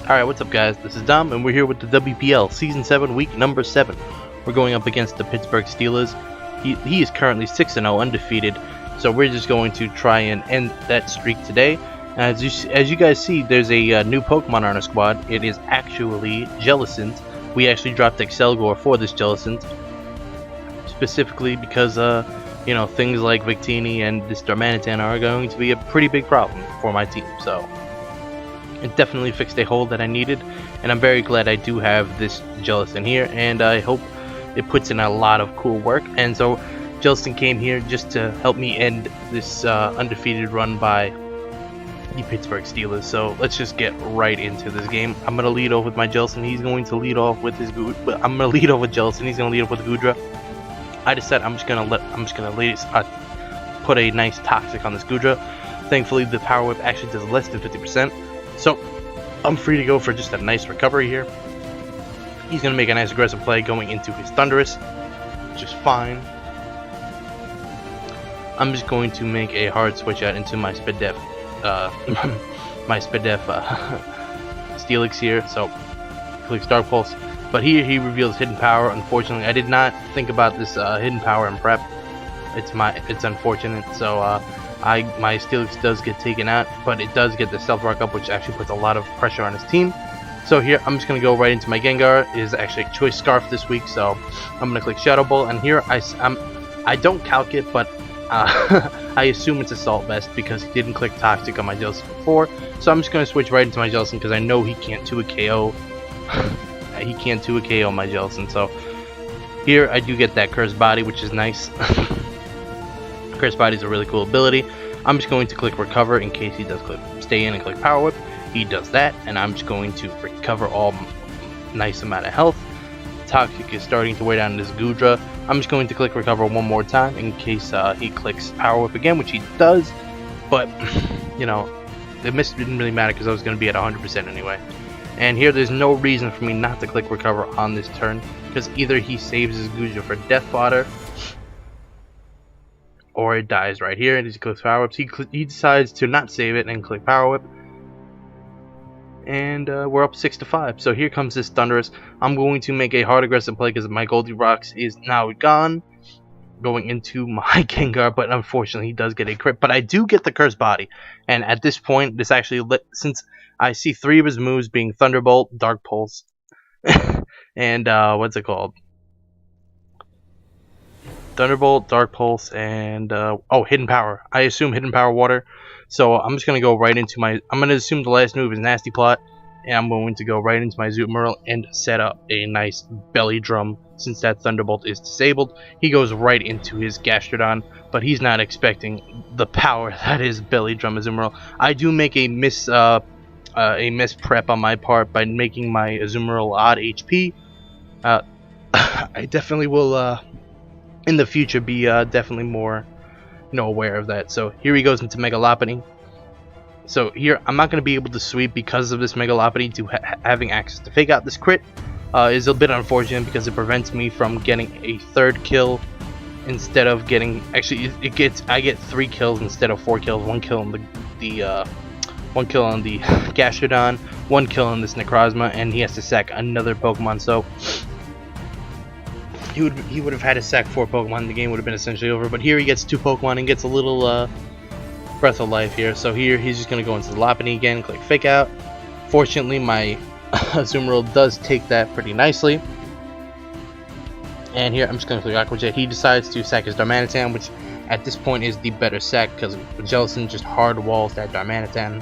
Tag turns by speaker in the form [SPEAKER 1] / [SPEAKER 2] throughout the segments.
[SPEAKER 1] Alright, what's up guys? This is Dom and we're here with the WPL Season 7 Week Number 7. We're going up against the Pittsburg Steelas. He is currently 6-0 undefeated, so we're just going to try and end that streak today. As you guys see, there's a new Pokemon on our squad. It is actually Jellicent. We actually dropped Excelgor for this Jellicent, specifically because you know, things like Victini and this Darmanitan are going to be a pretty big problem for my team. So it definitely fixed a hole that I needed, and I'm very glad I do have this Jellicent here, and I hope it puts in a lot of cool work. And so Jellicent came here just to help me end this undefeated run by the Pittsburg Steelas. So let's just get right into this game. I'm gonna lead off with my Jellicent. He's going to lead off with his I'm gonna lead off with Jellicent. He's gonna lead off with Goodra. I decided I'm just gonna put a nice toxic on this Goodra. Thankfully, the Power Whip actually does less than 50%. So I'm free to go for just a nice recovery here. He's going to make a nice aggressive play going into his Thunderous, which is fine. I'm just going to make a hard switch out into my Spidef, Steelix here. So clicks Dark Pulse, but here he reveals Hidden Power. Unfortunately, I did not think about this Hidden Power in prep. It's unfortunate. So my Steelix does get taken out, but it does get the Stealth Rock up, which actually puts a lot of pressure on his team. So here, I'm just going to go right into my Gengar. It is actually a Choice Scarf this week, so I'm going to click Shadow Ball, and here I don't calc it, but I assume it's Assault Vest because he didn't click Toxic on my Jellicent before. So I'm just going to switch right into my Jellicent because I know he can't 2 a KO. He can't 2 a KO my Jellicent, so here I do get that Cursed Body, which is nice. Cursed Body is a really cool ability. I'm just going to click Recover in case he does click Stay in and click Power Whip. He does that, and I'm just going to recover all nice amount of health. Toxic is starting to weigh down this Goodra. I'm just going to click Recover one more time in case he clicks Power Whip again, which he does. But you know, the miss didn't really matter because I was going to be at 100% anyway. And here, there's no reason for me not to click Recover on this turn because either he saves his Goodra for Death Fodder, or it dies right here, and he clicks Power Whips. He decides to not save it and click Power Whip, and we're up 6-5. So here comes this Thunderous. I'm going to make a hard aggressive play because my Goldie Rocks is now gone, going into my Gengar, but unfortunately he does get a crit. But I do get the Cursed Body, and at this point, this actually since I see 3 of his moves being Thunderbolt, Dark Pulse, and what's it called? Thunderbolt, Dark Pulse, and oh, Hidden Power. I assume Hidden Power Water. So I'm just gonna go right into my. I'm gonna assume the last move is Nasty Plot, and I'm going to go right into my Azumarill and set up a nice Belly Drum. Since that Thunderbolt is disabled, he goes right into his Gastrodon, but he's not expecting the power that is Belly Drum Azumarill. I do make a miss prep on my part by making my Azumarill odd HP. I definitely will. In the future, be definitely more, aware of that. So here he goes into Mega Lopunny. So here, I'm not going to be able to sweep because of this Mega Lopunny to having access to Fake Out. This crit is a bit unfortunate because it prevents me from getting a 3rd kill instead of getting. Actually, I get 3 kills instead of 4 kills. 1 kill on the 1 kill on the Gastrodon, 1 kill on this Necrozma, and he has to sack another Pokemon. So he would have had to sack 4 Pokemon, the game would have been essentially over. But here he gets 2 Pokemon and gets a little Breath of Life here. So here he's just going to go into the Lopunny again, click Fake Out. Fortunately, my Azumarill does take that pretty nicely. And here I'm just going to click Aqua Jet. He decides to sack his Darmanitan, which at this point is the better sack because Jellicent just hard walls that Darmanitan.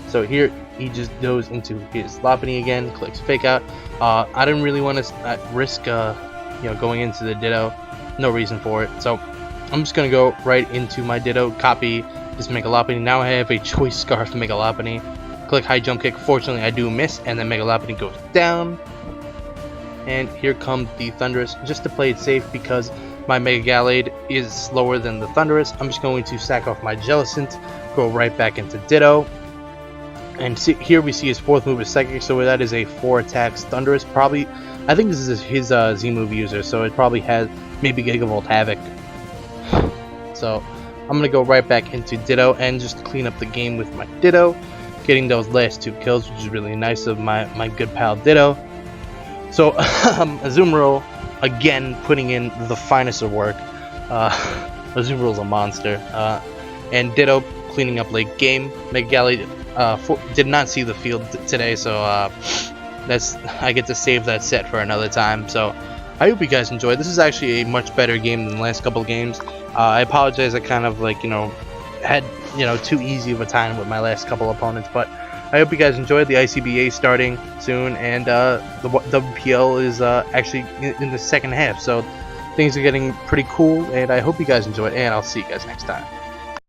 [SPEAKER 1] So here he just goes into his Lopunny again, clicks Fake Out. I didn't really want to risk going into the Ditto. No reason for it. So I'm just gonna go right into my Ditto, copy this Mega Lopunny. Now I have a Choice Scarf Mega Lopunny. Click High Jump Kick. Fortunately, I do miss, and then Mega Lopunny goes down. And here comes the Thunderous, just to play it safe because my Mega Gallade is slower than the Thunderous. I'm just going to sack off my Jellicent, go right back into Ditto. And here we see his 4th move is Psychic, so that is a 4 attacks Thunderous. Probably, I think this is his Z move user, so it probably has maybe Gigavolt Havoc. So I'm gonna go right back into Ditto and just clean up the game with my Ditto. getting those last 2 kills, which is really nice of my good pal Ditto. So Azumarill again putting in the finest of work. Azumarill's a monster, and Ditto cleaning up late game. Megali did not see the field today, so I get to save that set for another time. So I hope you guys enjoyed. This is actually a much better game than the last couple of games. I apologize, I kind of like, had, too easy of a time with my last couple opponents, but I hope you guys enjoyed. The ICBA starting soon, and the WPL is actually in the second half, so things are getting pretty cool, and I hope you guys enjoyed, and I'll see you guys next time.